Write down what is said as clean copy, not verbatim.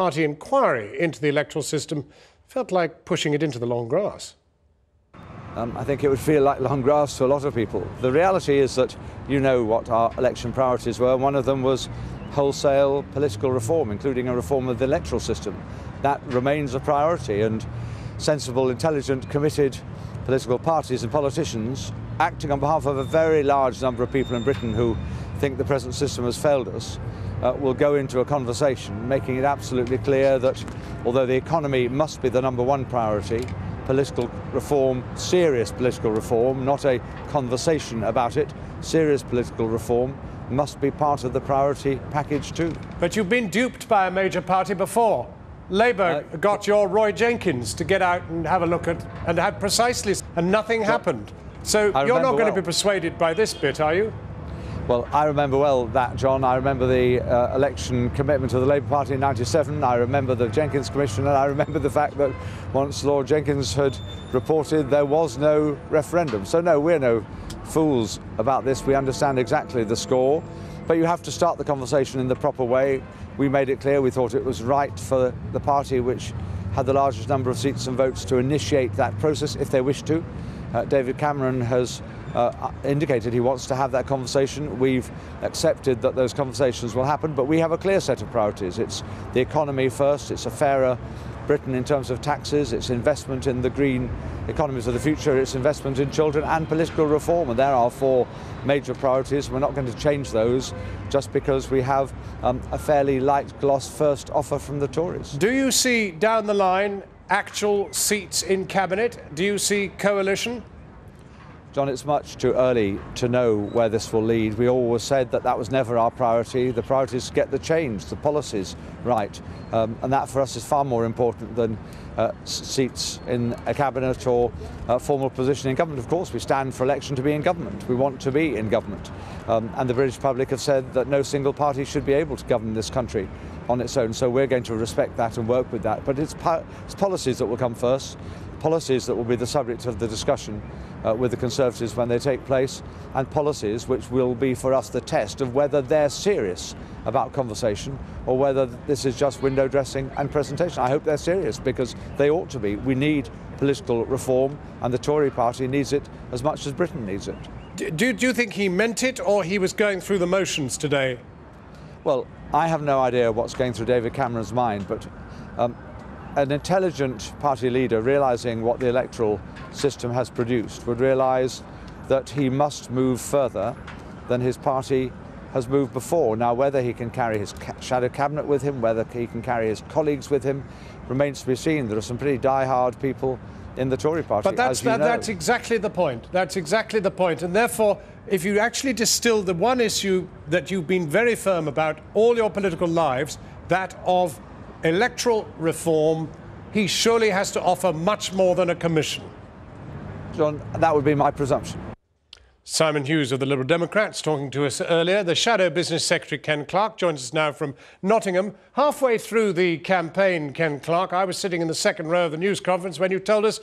Party inquiry into the electoral system felt like pushing it into the long grass. I think it would feel like long grass to a lot of people. The reality is that you know what our election priorities were. One of them was wholesale political reform, including a reform of the electoral system. That remains a priority, and sensible, intelligent, committed political parties and politicians acting on behalf of a very large number of people in Britain who think the present system has failed us will go into a conversation making it absolutely clear that although the economy must be the number one priority, political reform, serious political reform, not a conversation about it, serious political reform must be part of the priority package too. But you've been duped by a major party before. Labour got your Roy Jenkins to get out and have a look at, and had precisely, and nothing happened. So you're not going to be persuaded by this bit, are you? Well, I remember well that, John. I remember the election commitment of the Labour Party in '97. I remember the Jenkins Commission, and I remember the fact that once Lord Jenkins had reported there was no referendum. So no, we're no fools about this. We understand exactly the score. But you have to start the conversation in the proper way. We made it clear we thought it was right for the party which had the largest number of seats and votes to initiate that process if they wished to. David Cameron has indicated he wants to have that conversation. We've accepted that those conversations will happen, but we have a clear set of priorities. It's the economy first, it's a fairer Britain in terms of taxes, it's investment in the green economies of the future, it's investment in children and political reform, and there are four major priorities. We're not going to change those just because we have a fairly light gloss first offer from the Tories. Do you see down the line actual seats in cabinet? Do you see coalition? John, it's much too early to know where this will lead. We always said that that was never our priority. The priority is to get the change, the policies right. And that for us is far more important than seats in a cabinet or formal position in government. Of course, we stand for election to be in government. We want to be in government. And the British public have said that no single party should be able to govern this country on its own. So we're going to respect that and work with that. But it's policies that will come first. Policies that will be the subject of the discussion with the Conservatives when they take place, and policies which will be for us the test of whether they're serious about conversation or whether this is just window dressing and presentation. I hope they're serious, because they ought to be. We need political reform, and the Tory party needs it as much as Britain needs it. Do you think he meant it, or he was going through the motions today? Well, I have no idea what's going through David Cameron's mind, but an intelligent party leader, realising what the electoral system has produced, would realise that he must move further than his party has moved before. Now, whether he can carry his shadow cabinet with him, whether he can carry his colleagues with him, remains to be seen. There are some pretty die-hard people in the Tory party, but that's exactly the point. That's exactly the point. And therefore, if you actually distill the one issue that you've been very firm about all your political lives, that of electoral reform, he surely has to offer much more than a commission. John, that would be my presumption. Simon Hughes of the Liberal Democrats talking to us earlier. The Shadow Business Secretary, Ken Clarke, joins us now from Nottingham. Halfway through the campaign, Ken Clarke, I was sitting in the second row of the news conference when you told us